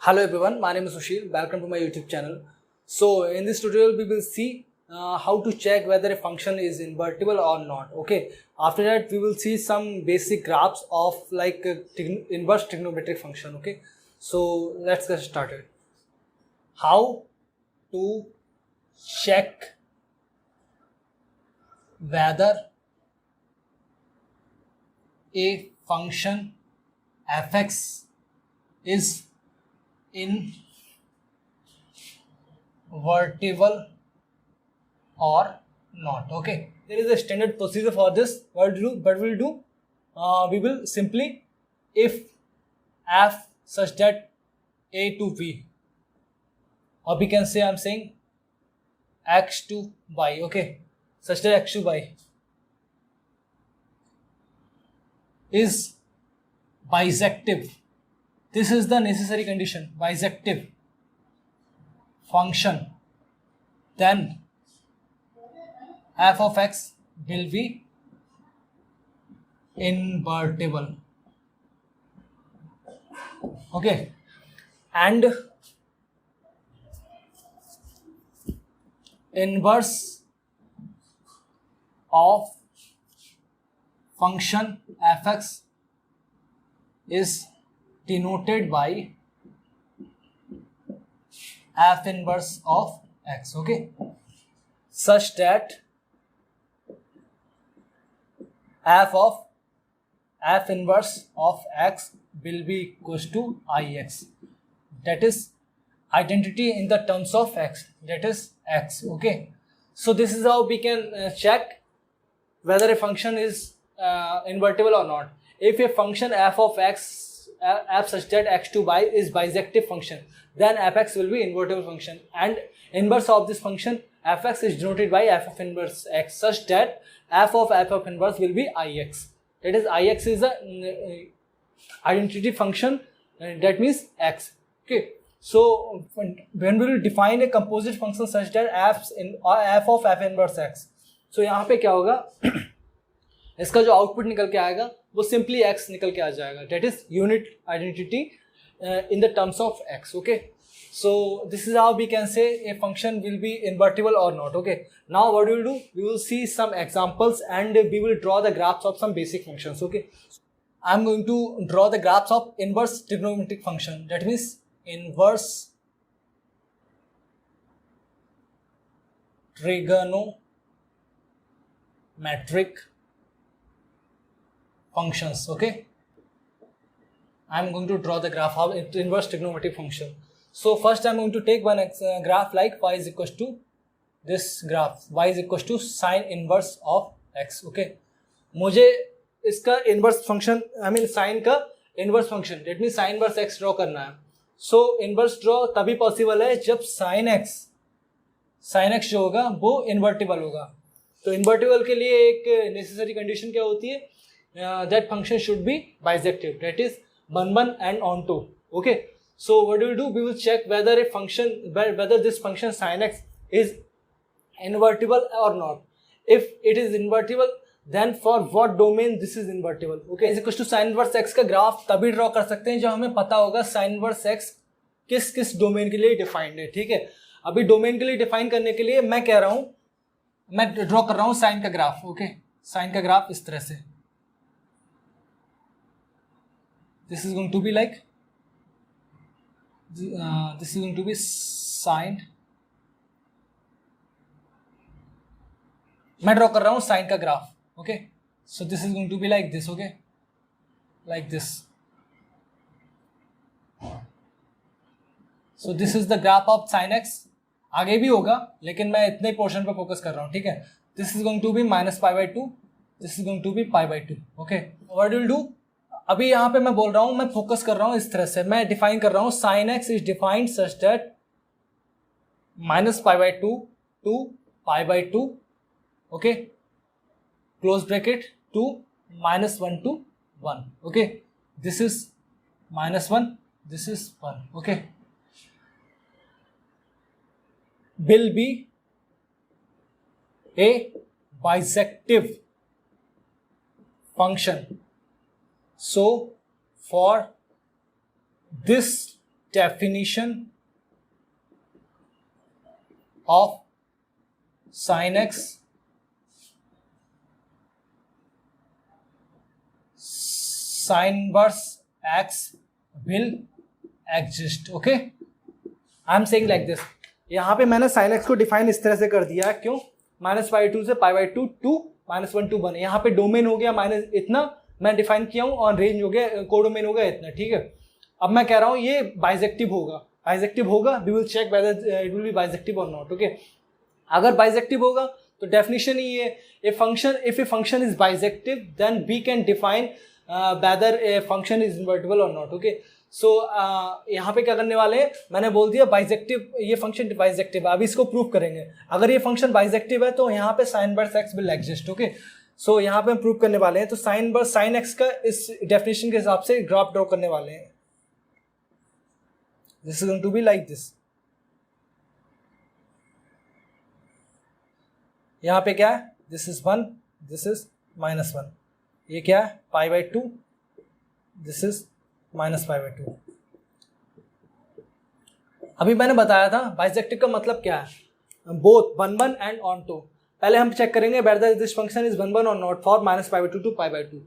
Hello everyone, my name is Sushil. Welcome to my YouTube channel. So in this tutorial we will see how to check whether a function is invertible or not. Okay. After that we will see some basic graphs of like inverse trigonometric function. Okay. So let's get started. How to check whether a function fx is invertible or not. Okay, there is a standard procedure for this. What we'll do, we will simply, if f such that a to b, or we can say I'm saying x to y, okay, such that x to y is bisective. This is the necessary condition, bisective function, then f of x will be invertible. Okay, and inverse of function fx is denoted by f inverse of x, okay, such that f inverse of x will be equals to ix, that is identity in the terms of x, that is x. Okay, so this is how we can check whether a function is invertible or not. If a function f of x, f such that x to y is bisective function, then fx will be invertible function, and inverse of this function fx is denoted by f of inverse x, such that f of inverse will be ix, that is ix is a identity function, that means x. Okay, so when we will define a composite function such that f of f inverse x, so यहाँ पे क्या होगा, इसका जो output निकल के आएगा वो सिंपली x निकल के आ जाएगा, that is unit identity in the terms of x. Okay, so this is how we can say a function will be invertible or not. Okay, now what we will do, we will see some examples and we will draw the graphs of some basic functions. Okay, I'm going to draw the graphs of inverse trigonometric function, that means inverse trigonometric functions. Okay, I'm going to draw the graph of inverse trigonometric function. So first I'm going to take one graph like y is equals to this graph, y is equals to sine inverse of x. Okay, मुझे इसका inverse function, I mean sine का inverse function, that means sine inverse x draw करना है. So inverse draw तभी possible है जब sin x जो होगा वो invertible होगा. तो invertible के लिए एक necessary condition क्या होती है, that function should be bisective, that is 1 and onto. Okay, so what we do, we will check whether this function sin x is invertible or not. If it is invertible, then for what domain this is invertible. Okay, is equals to sin inverse x का graph तभी draw कर सकते हैं जब हमें पता होगा sin inverse x किस किस डोमेन के लिए डिफाइंड है. ठीक है, अभी डोमेन के लिए डिफाइन करने के लिए मैं कह रहा हूं, मैं ड्रॉ कर रहा हूं साइन का ग्राफ. ओके, साइन का ग्राफ इस तरह से, this is going to be like this is going to be sine, मैं ड्रॉ कर रहा हूं साइन का graph. Okay, so this is going to be like this. Okay, like this. So this is the graph of sine x. आगे भी होगा लेकिन मैं इतने पोर्शन पे फोकस कर रहा हूं. ठीक है, this is going to be minus pi by two, this is going to be pi by two. Okay, what will do, अभी यहाँ पे मैं बोल रहा हूं, मैं फोकस कर रहा हूं इस तरह से, मैं डिफाइन कर रहा हूं sine x is defined such that minus pi by two to pi by two. Okay, close bracket to minus 1 to 1. Okay, this is minus 1, this is 1. Okay, will be a bisective function. So for this definition of sin x sin inverse x will exist. Okay, I am saying like this. यहाँ पे मैंने sin x को define इस तरह से कर दिया है. क्यों? -π/2 से π/2 टू -1 to 1. यहाँ पे डोमेन हो गया माइनस इतना मैं डिफाइन किया हूँ और रेंज हो गया, कोडोमेन हो गया इतना. ठीक है, अब मैं कह रहा हूँ ये बाइजेक्टिव होगा. बाइजेक्टिव होगा, we will check whether it will be bijective और नॉट. ओके, अगर बाइजेक्टिव होगा तो डेफिनेशन ही है, if a function is bijective then we can define whether a function is invertible और नॉट. ओके, सो यहाँ पे क्या करने वाले हैं, मैंने बोल दिया बाइजेक्टिव, ये फंक्शन बाइजेक्टिव है. अभी इसको प्रूव करेंगे. अगर ये फंक्शन बाइजेक्टिव है तो यहाँ पे sine inverse x will exist. Okay, so यहाँ पे हम प्रूव करने वाले हैं. तो साइन इनवर्स साइन एक्स का इस डेफिनेशन के हिसाब से ग्राफ ड्रॉ करने वाले हैं. This is going to be like this. यहाँ पे क्या है, दिस इज 1, दिस इज -1. ये क्या है, π/2, दिस इज -π/2. अभी मैंने बताया था बाइजेक्टिव का मतलब क्या है, बोथ 1 1 एंड ऑन टू. पहले हम चेक करेंगे वेदर दिस फंक्शन इज 1 1 और नॉट फॉर -π/2 टू π/2.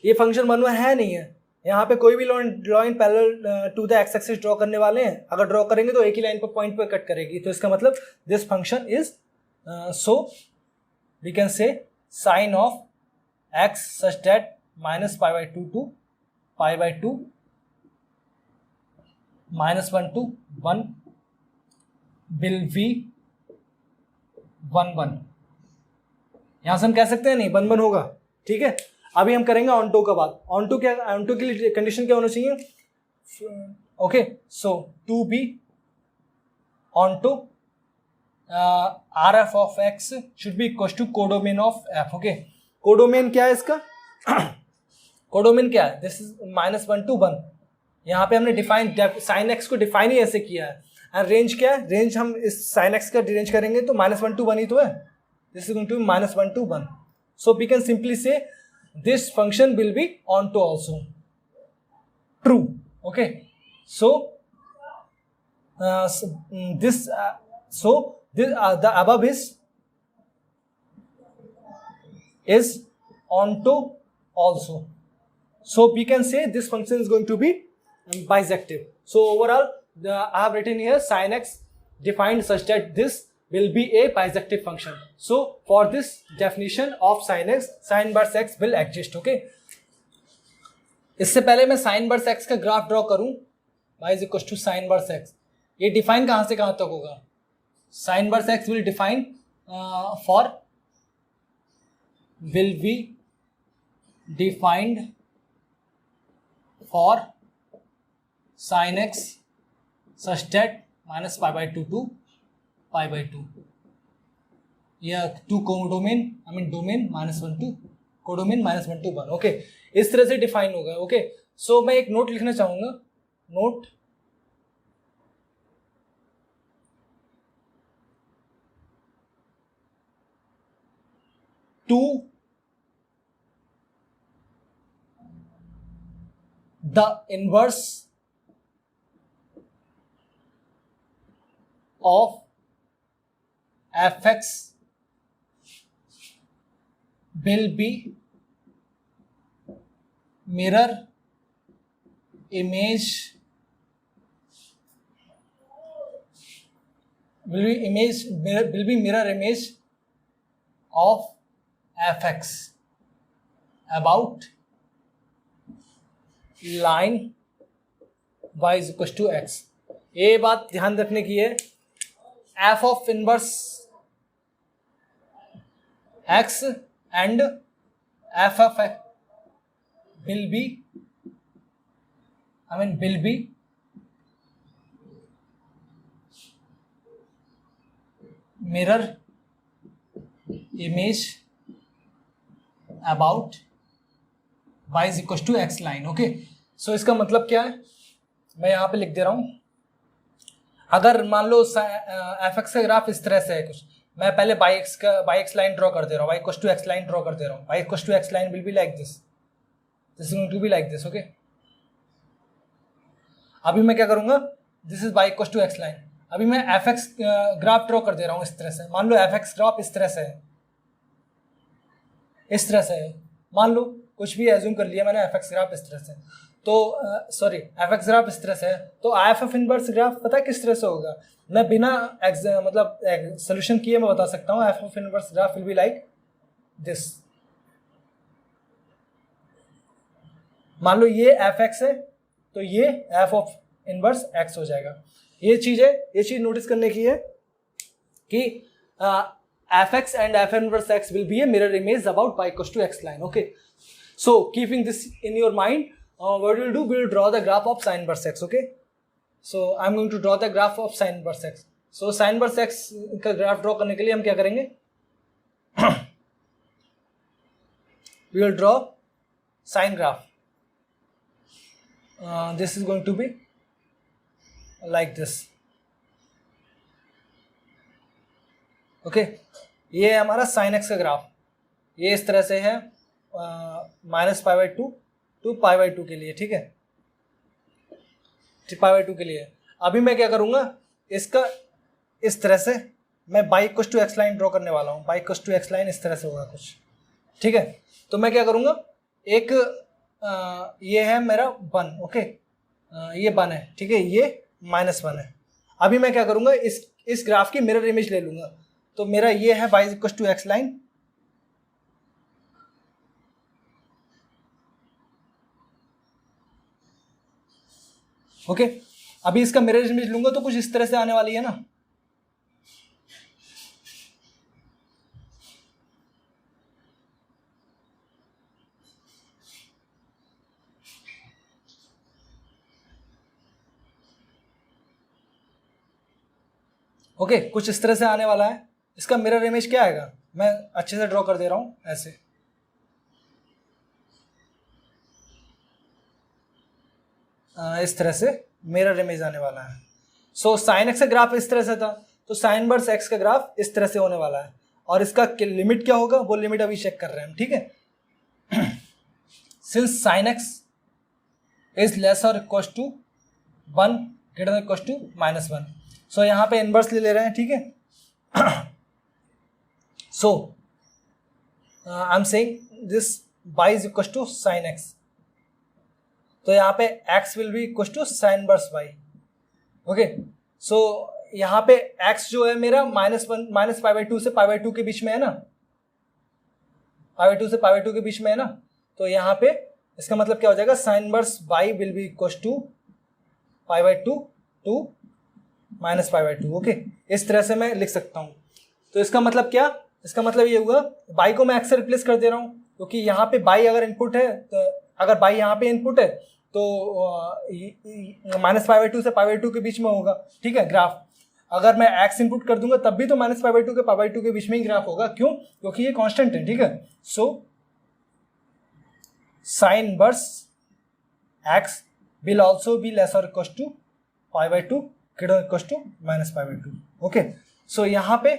ये फंक्शन 1 1 है नहीं है. यहाँ पे कोई भी line parallel to the x axis draw करने वाले हैं. अगर ड्रॉ करेंगे तो एक ही लाइन पर पॉइंट पे कट करेगी. तो इसका मतलब this function is so we can say sine of x such that -π/2 to π/2 -1 to 1 will be 1 1. यहां से हम कह सकते हैं नहीं 1 1 होगा. ठीक है, अभी हम करेंगे ऑनटो का बात. ऑनटो क्या, ऑनटो के लिए कंडीशन क्या होना चाहिए. Okay, so to be onto R f of x should be equal to codomain of f. Okay, codomain क्या है इसका, कोडोमेन क्या है, दिस इज -1 to 1. यहाँ पे हमने डिफाइन साइन एक्स को डिफाइन ही ऐसे किया है. एंड रेंज क्या है, रेंज हम इस साइन एक्स का रेंज करेंगे तो -1 to 1 ही तो है. This is going to be -1 to 1. So we can simply say this function will be onto also true. Okay, so this the above is on to also. So we can say this function is going to be bisective. So overall I have written here sin x defined such that this will be a bisective function. So for this definition of sin x, sin inverse x will exist. Okay, इससे पहले मैं sin inverse x का graph draw करूं, y is equal to sin inverse x. ये define कहां से कहां तक होगा, sin inverse x will define for will be defined for sin x such that -π/2 to π/2. या to codomain I mean domain -1 to codomain -1 to 1. Okay, इस तरह से डिफाइन होगा. ओके, सो मैं एक नोट लिखना चाहूंगा. Note, to the inverse of fx will be mirror image of fx about line y is equal to x. ये बात ध्यान रखने की है, f of inverse x and f of x will be mirror image about y is equal to x line. Okay, so इसका मतलब क्या है, मैं यहाँ पे लिख दे रहा हूँ. अगर मान लो एफ एक्स का ग्राफ इस तरह से है कुछ, मैं पहले बाई एक्स लाइन ड्रॉ कर दे रहा हूँ, y equal to x line draw कर दे रहा हूँ. y equal to x line will be like this, this is going to be like this. Okay, अभी मैं क्या करूँगा, this is y equal to x line. अभी मैं एफ एक्स ग्राफ ड्रॉ कर दे रहा हूँ इस तरह से। मान लो एफ एक्स ग्राफ इस तरह से है, इस तरह से है, मान लो कुछ भी एज्यूम कर लिया मैंने, एफ एक्स ग्राफ इस तरह से, तो सॉरी एफ एक्स ग्राफ इस तरह से है, तो आई एफ इनवर्स ग्राफ पता है किस तरह से होगा? मैं बिना मतलब सोल्यूशन किए मैं बता सकता हूँ, F of inverse graph will be like this. मान लो ये एफ एक्स है तो ये एफ ऑफ इनवर्स एक्स हो जाएगा। ये चीज नोटिस करने की है कि f x and f inverse x will be a mirror image about y equal to x line. Okay, so keeping this in your mind, what we'll do, we'll draw the graph of sin inverse x. Okay, so I'm going to draw the graph of sin inverse x. So sin inverse x का graph draw करने के लिए हम क्या करेंगे? We will draw sine graph. This is going to be like this. Okay, ये है हमारा sin x का ग्राफ। ये इस तरह से है -π/2 टू π/2 के लिए, ठीक है, π/2 के लिए। अभी मैं क्या करूंगा, इसका इस तरह से मैं y equal to x line draw करने वाला हूँ। y equal to x line इस तरह से होगा कुछ, ठीक है। तो मैं क्या करूंगा, एक ये है मेरा 1, ओके, ये 1 है, ठीक है, ये -1 है। अभी मैं क्या करूंगा, इस ग्राफ की मिरर इमेज ले लूंगा। तो मेरा ये है y equal to x line, okay. अभी इसका मिरर इमेज लूंगा तो कुछ इस तरह से आने वाली है ना। ओके, कुछ इस तरह से आने वाला है। इसका मिरर इमेज क्या आएगा, मैं अच्छे से ड्रॉ कर दे रहा हूं ऐसे। इस तरह से मिरर इमेज आने वाला है। सो साइन एक्स का ग्राफ इस तरह से था, तो साइन इनवर्स एक्स का ग्राफ इस तरह से होने वाला है। और इसका लिमिट क्या होगा, वो लिमिट अभी चेक कर रहे हैं हम, ठीक है। Since sine x is less or equal to 1 greater than equal to -1, so यहाँ पे इनवर्स ले रहे हैं, ठीक है। So I am saying this y is equal to sine x, तो यहाँ पे x will be equal to sine inverse y, okay. So यहाँ पे x जो है मेरा -π/2 से π/2 के बीच में है ना, π/2 से π/2 के बीच में है ना। तो यहाँ पे इसका मतलब क्या हो जाएगा, sine inverse y will be equal to π/2 to -π/2, okay. इस तरह से मैं लिख सकता हूँ। तो इसका मतलब क्या, इसका मतलब ये हुआ y को मैं x से रिप्लेस कर दे रहा हूँ, क्योंकि यहाँ पे y अगर इनपुट है, तो अगर y यहाँ पे इनपुट है तो -π/2 से π/2 के बीच में होगा, ठीक है, ग्राफ। अगर मैं x इनपुट कर दूंगा तब भी तो -π/2 के π/2 के बीच में ही ग्राफ होगा, क्यों, क्योंकि ये कांस्टेंट है, ठीक है। So sine inverse x will also be less or equal to π/2 greater equal to -π/2, okay. So यहाँ पे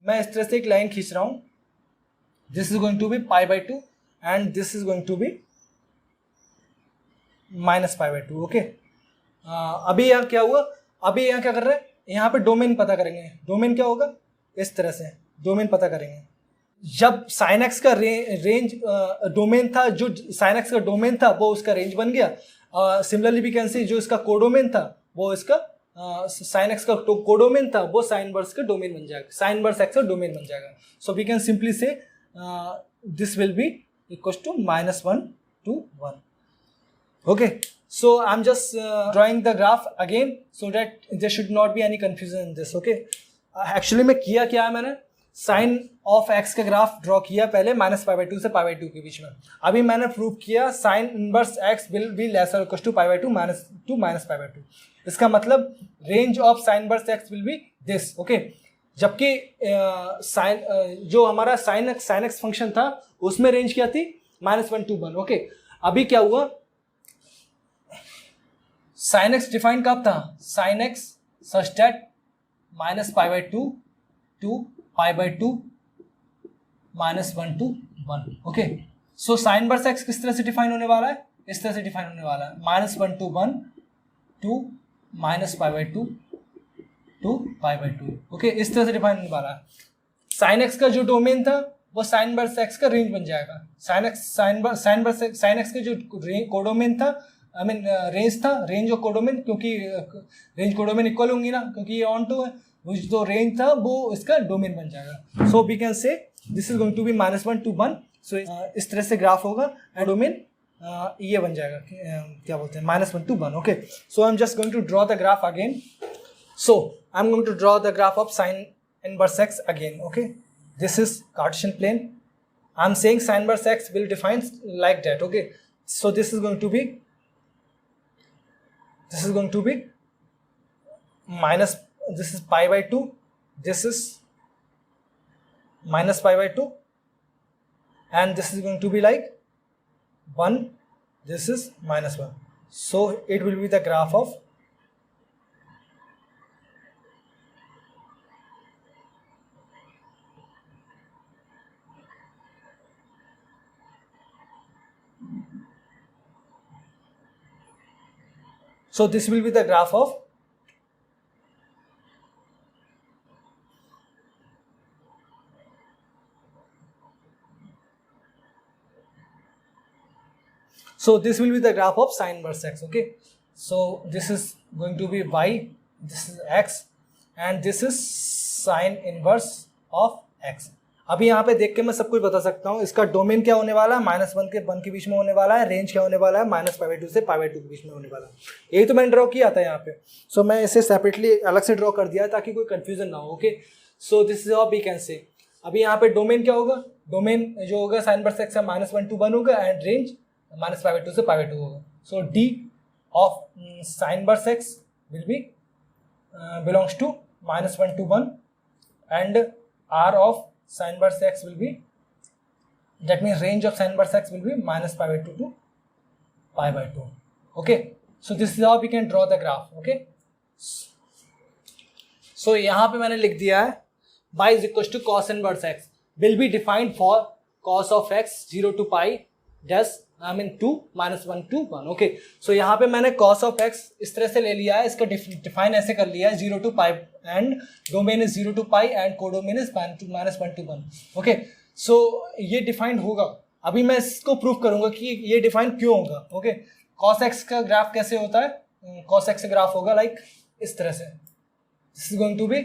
मैं इस तरह से एक लाइन खींच रहा हूँ, this is going to be π/2 and this is going to be -π/2, okay. अभी यहाँ क्या हुआ, अभी यहाँ क्या कर रहे हैं, यहाँ पे डोमेन पता करेंगे। डोमेन क्या होगा, इस तरह से डोमेन पता करेंगे। जब साइन एक्स का रेंज डोमेन था, जो साइन एक्स का डोमेन था वो उसका रेंज बन गया। सिमिलरली वी कैन सी जो इसका कोडोमेन था वो इसका साइन एक्स का कोडोमेन था, वो साइन इनवर्स का डोमेन बन जाएगा, साइन इनवर्स एक्स का डोमेन बन जाएगा। So we can simply say this will be equal to -1 to 1, okay. So I'm just drawing the graph again so that there should not be any confusion in this, okay. Actually मैं किया क्या है, मैंने sign of x का graph draw किया पहले -π/2 से π/2 के बीच में। अभी मैंने प्रूव किया sign inverse x will B less or equal to π/2 -π/2। इसका मतलब range of sine inverse x will B this, okay. जबकि जो हमारा साइन एक्स फंक्शन था उसमें रेंज क्या थी, -1 to 1, ओके। अभी क्या हुआ, साइन एक्स डिफाइन कब था, sine x such that -π/2 to π/2 -1 to 1, okay. So sine inverse x किस तरह से डिफाइन होने वाला है, इस तरह से डिफाइन होने वाला है, -1 to 1 to minus pi by two to pi by two. Okay, इस तरह से डिफाइन होने वाला है। साइन एक्स का जो डोमेन था वो साइन इनवर्स एक्स का रेंज बन जाएगा। साइन एक्स के जो कोडोमेन था, आई मीन रेंज था, रेंज और कोडोमेन, क्योंकि रेंज कोडोमेन इक्वल होंगी ना, क्योंकि ये ऑन टू है, वो जो रेंज था वो इसका डोमेन बन जाएगा। So we can say this is going to be -1 to 1। सो इस तरह से ग्राफ होगा एंड डोमेन ये बन जाएगा, क्या बोलते हैं, -1 to 1। Okay, so I am just going to draw the graph again. So I am going to draw the graph of sine inverse x again. Okay, this is Cartesian plane. I'm saying sin inverse x will define like that. Okay, so this is going to be minus, this is pi by 2, this is minus pi by 2, and this is going to be like 1, this is -1. So it will be the graph of so this will be the graph of sin inverse x. Okay, so this is going to be y, this is x, and this is sin inverse of x. अभी यहाँ पे देख के मैं सब कुछ बता सकता हूँ। इसका डोमेन क्या होने वाला है, -1 के 1 के बीच में होने वाला है। रेंज क्या होने वाला है, -π/2 से π/2 के बीच में होने वाला है। यही तो मैंने ड्रॉ किया था यहाँ पे। सो मैं इसे सेपरेटली अलग से ड्रॉ कर दिया ताकि कोई कंफ्यूजन ना हो। Okay, so this is how we can say. अभी यहाँ पे डोमेन क्या होगा, डोमेन जो होगा साइन इनवर्स एक्स का -1 to 1 होगा एंड रेंज -π/2 से π/2 होगा। So D of sine inverse x will be belongs to -1 to 1 and R of sin inverse x will be, that means range of sin inverse x will be -π/2 to π/2. Okay, so this is how we can draw the graph. Okay, so यहाँ पे मैंने लिख दिया है y is equals to cos inverse x will be defined for cos of x 0 to pi dash, I mean 2 -1 to 1. Okay, so यहाँ पे मैंने cos of x इस तरह से ले लिया है, इसका डिफाइन ऐसे कर लिया है 0 to pi and domain is 0 to pi and codomain is -1 to 1. Okay, so ये डिफाइंड होगा। अभी मैं इसको प्रूफ करूंगा कि ये डिफाइन क्यों होगा। ओके, cos x का ग्राफ कैसे होता है, cos x का ग्राफ होगा लाइक इस तरह से। This is going to be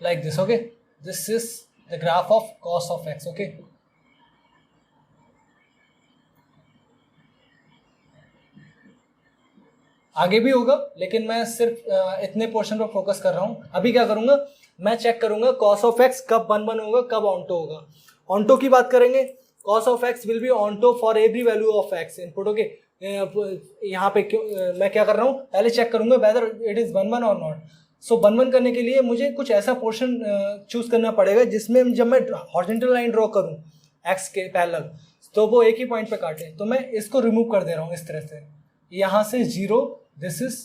like this. Okay, this is the graph of cos of x. Okay, आगे भी होगा लेकिन मैं सिर्फ इतने पोर्शन पर फोकस कर रहा हूं। अभी क्या करूंगा, मैं चेक करूंगा cos of x कब 1 होगा, कब ऑनटो होगा। ऑनटो की बात करेंगे, cos of x will be onto for every value of x input. Okay, यहाँ पे मैं क्या कर रहा हूँ, पहले चेक करूंगा whether it is 1 or not। सो 1 करने के लिए मुझे कुछ ऐसा पोर्शन चूज करना पड़ेगा जिसमें जब मैं हॉरिजॉन्टल लाइन ड्रॉ करूं एक्स के पैरेलल तो वो एक ही पॉइंट पे काटे। तो मैं इसको रिमूव कर दे रहा हूं इस तरह से, यहाँ से 0, दिस इज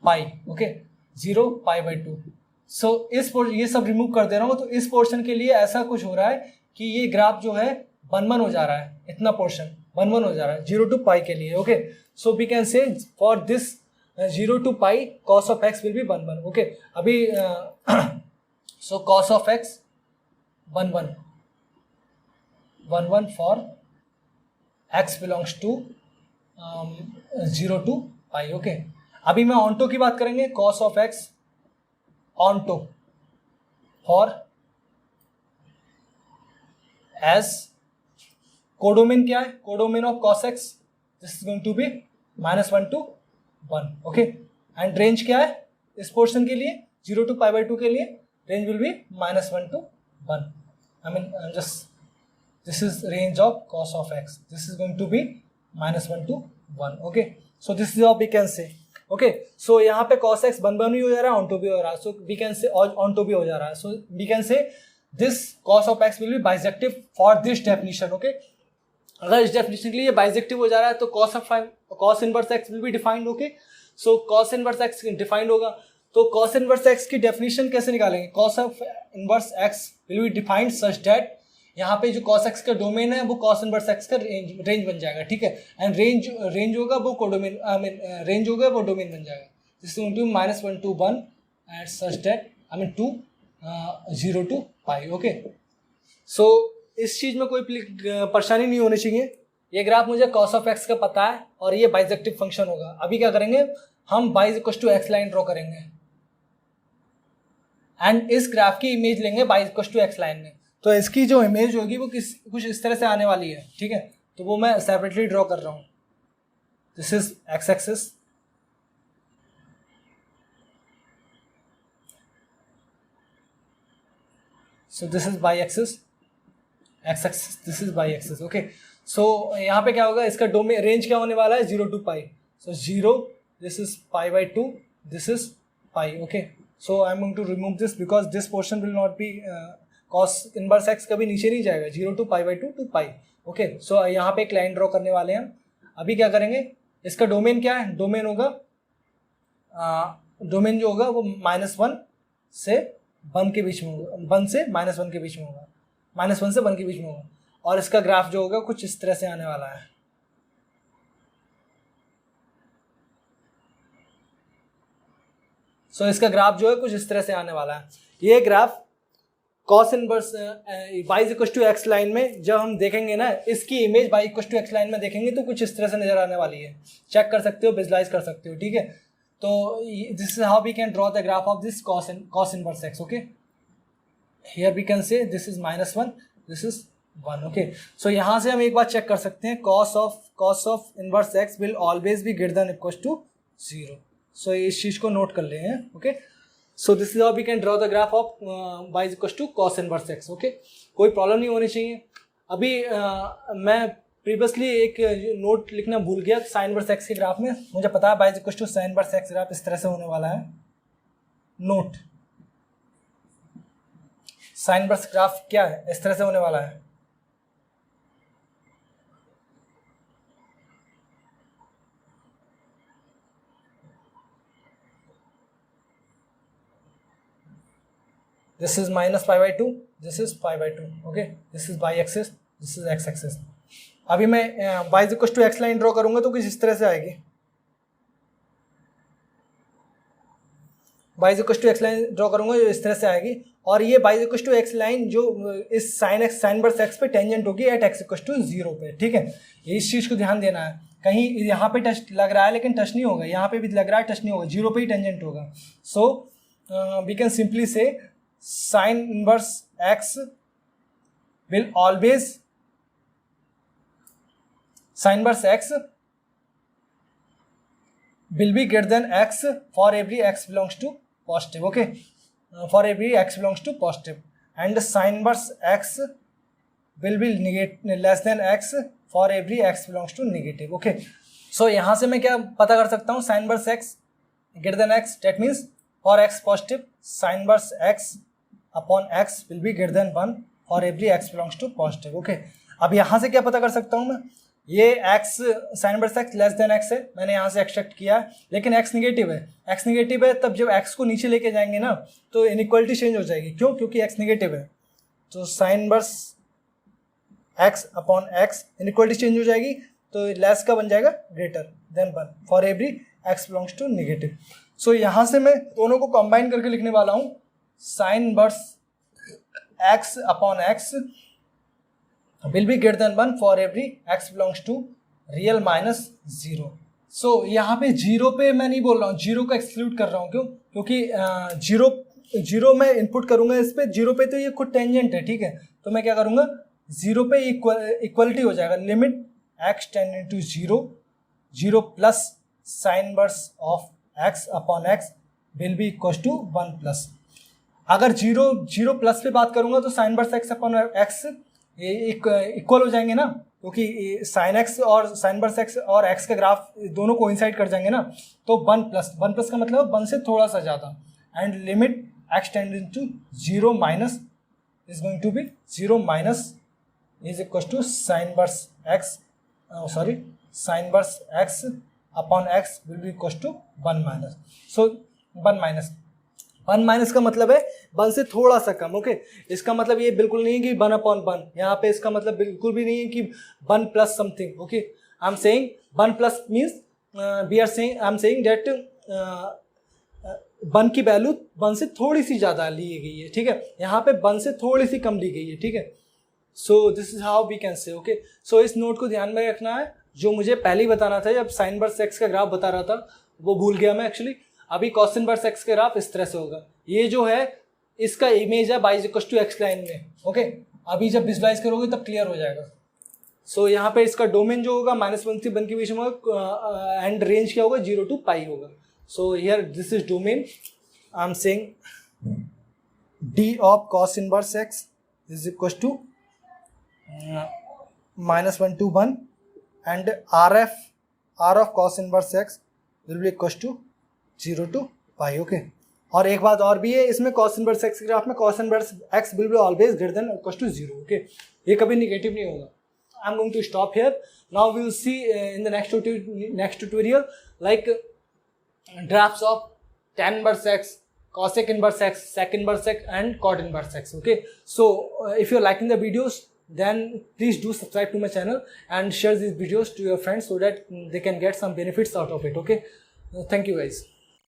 पाई। ओके, 0 π/2। सो ये सब रिमूव कर दे रहा हूँ। तो इस पोर्शन के लिए ऐसा कुछ हो रहा है कि ये ग्राफ जो है 1 हो जा रहा है, इतना पोर्शन 1 हो जा रहा है 0 to pi के लिए। Okay, so we can say for this 0 to pi cos of x will be 1. Okay, अभी so cos of x 1 for x belongs to 0 to pi. Okay, अभी मैं onto की बात करेंगे, cos of x onto for as codomain क्या है, codomain of cos x, this is going to be -1 to 1. Okay, and range क्या है इस पोर्शन के लिए 0 to π/2 के लिए, range will be -1 to 1. I mean just this is range of cos of x, this is going to be -1 to 1. Okay, so this is how we can say. Okay, so यहाँ पे cos x 1 भी हो जा रहा है, onto भी हो रहा है, so we can say onto भी हो जा रहा है। So we can say this cos of x will be bijective for this definition. Okay, अगर इस डेफिनेशन के लिए बाइजेक्टिव हो जा रहा है तो cos inverse x will be defined. Okay, so cos inverse x defined होगा तो cos इनवर्स x की डेफिनेशन कैसे निकालेंगे, cos of inverse x will be defined such that यहाँ पे जो cos x का डोमेन है वो cos इनवर्स x का रेंज बन जाएगा, ठीक है। एंड रेंज होगा वो कोडोमेन, आई मीन रेंज होगा वो डोमेन बन जाएगा। This is to -1 to 1 at such that I mean 2 0 to pi, okay. So इस चीज़ में कोई परेशानी नहीं होनी चाहिए। ये ग्राफ मुझे cos ऑफ x का पता है और ये बाइजेक्टिव फंक्शन होगा। अभी क्या करेंगे, हम y equal to x line draw करेंगे एंड इस ग्राफ की इमेज लेंगे y equal to x line में। तो इसकी जो इमेज होगी वो कुछ इस तरह से आने वाली है, ठीक है। तो वो मैं सेपरेटली ड्रॉ कर रहा हूँ। This is x axis, so this is y axis, x axis, this is y axis, okay. So यहाँ पे क्या होगा, इसका डोमेन रेंज क्या होने वाला है, 0 to pi. So 0, this is π/2, this is pi, okay. So I am going to remove this because this portion will not be, cos inverse x कभी नीचे नहीं जाएगा, 0 to π/2 to pi, okay. So यहाँ पे एक लाइन ड्रॉ करने वाले हैं। अभी क्या करेंगे, इसका डोमेन क्या है, डोमेन होगा डोमेन जो होगा वो -1 से 1 के बीच में होगा, 1 से -1 के बीच में होगा, -1 से 1 के बीच में होगा। और इसका ग्राफ जो होगा कुछ इस तरह से आने वाला है। सो इसका ग्राफ जो है कुछ इस तरह से आने वाला है। ये graph cos inverse y equal to x line में जब हम देखेंगे ना, इसकी image y equal to x line में देखेंगे तो कुछ इस तरह से नजर आने वाली है। चेक कर सकते हो, विजुलाइज कर सकते हो, ठीक है। तो this is how we can draw the graph of this cos inverse x, okay. Here we can say this is -1, this is 1, okay. So यहाँ से हम एक बात चेक कर सकते हैं, cos of inverse x will always be greater than equal to 0। So इस चीज़ को नोट कर ले हैं, okay. So this is how we can draw the graph of y equal to cos inverse x, okay. कोई problem नहीं होनी चाहिए। अभी मैं प्रीवियसली एक नोट लिखना भूल गया साइन इनवर्स x के ग्राफ में। मुझे पता है y equal to sine inverse x graph इस तरह से होने वाला है। नोट, साइन इनवर्स ग्राफ क्या है, इस तरह से होने वाला है। This is -π/2, this is π/2, okay. This is y axis, this is x axis. अभी मैं y equal to x line draw करूंगा तो कुछ इस तरह से आएगी। y equal to x line draw करूंगा जो इस तरह से आएगी। और ये y equal to x line जो इस साइन इनवर्स x पे टेंजेंट होगी एट x इक्वल टू 0 पे, ठीक है। इस चीज़ को ध्यान देना है। कहीं यहाँ पे टच लग रहा है लेकिन टच नहीं होगा, यहाँ पे भी लग रहा है टच नहीं होगा, 0 पे ही टेंजेंट होगा। सो वी कैन सिंपली से sin inverse x will always, sin inverse x will be greater than x for every x belongs to positive, okay. For every x belongs to positive, and sin inverse x will be less than x for every x belongs to negative, okay. So यहाँ से मैं क्या पता कर सकता हूँ, sin inverse x greater than x, that means for x positive sin inverse x upon x will be greater than 1 for every x belongs to positive, okay. अब यहाँ से क्या पता कर सकता हूँ मैं, ये x sine inverse x less than x है, मैंने यहाँ से एक्सट्रैक्ट किया है। लेकिन x नेगेटिव है, x नेगेटिव है, तब जब x को नीचे लेके जाएंगे ना तो इनइक्वालिटी चेंज हो जाएगी। क्यों? क्योंकि x नेगेटिव है। तो sine inverse x upon x inequality change हो जाएगी, तो लेस का बन जाएगा greater than 1 for every x belongs to negative. So यहाँ से मैं दोनों को कंबाइन करके लिखने वाला हूँ, sine inverse x upon x will be greater than 1 for every x belongs to real minus 0। So यहाँ पे 0 पे मैं नहीं बोल रहा हूँ, 0 को एक्सक्लूड कर रहा हूँ। क्यों? क्योंकि 0 मैं इनपुट करूँगा इस पे, 0 पे तो ये खुद टेंजेंट है, ठीक है। तो मैं क्या करूँगा, 0 पे इक्वलिटी हो जाएगा, limit x tending to 0 plus sine inverse of x upon x will be equal to 1 plus. अगर 0 प्लस पे बात करूंगा तो sine inverse x upon x equal हो जाएंगे ना, क्योंकि साइन x और साइन इनवर्स x और x का ग्राफ दोनों कोइंसाइड कर जाएंगे ना। तो 1 प्लस का मतलब 1 से थोड़ा सा ज़्यादा, and limit x tending to 0 minus is going to be 0 minus is equal to sine inverse x, sine inverse x upon x will be equal to 1 minus. So 1 minus 1 minus का मतलब है 1 से थोड़ा सा कम, ओके। इसका मतलब ये बिल्कुल नहीं है कि 1 अपॉन 1, यहाँ पे इसका मतलब बिल्कुल भी नहीं है कि 1 plus something, okay. I am saying 1 plus means I am saying that 1 की वैल्यू 1 से थोड़ी सी ज़्यादा ली गई है, ठीक है। यहाँ पे 1 से थोड़ी सी कम ली गई है, ठीक है। So this is how we can say, okay. So इस नोट को ध्यान में रखना है, जो मुझे पहले ही बताना था जब साइन इनवर्स एक्स का ग्राफ बता रहा था वो भूल गया मैं एक्चुअली। अभी कॉस इनवर्स एक्स का ग्राफ इस तरह से होगा, ये जो है इसका इमेज है y equal to x line में, ओके। अभी जब विजुलाइज करोगे तब क्लियर हो जाएगा। सो यहाँ पे इसका डोमेन जो होगा -1 से 1 के बीच में होगा, एंड रेंज क्या होगा 0 to पाई होगा। So here this is domain, I am saying d of cos inverse x is equal to -1 to 1 and r of cos inverse x will be equal to 0 to pi, okay. और एक बात और भी है इसमें, cos inverse x के graph में cos inverse x will be always greater than or equal to 0, okay. ये कभी निगेटिव नहीं होगा। I'm going to stop here. Now we will see in the next tutorial like graphs of tan inverse x, cosec inverse x, sec inverse x and cot inverse x, okay. So if you're liking the videos, then please do subscribe to my channel and share these videos to your friends so that they can get some benefits out of it, okay. Thank you guys.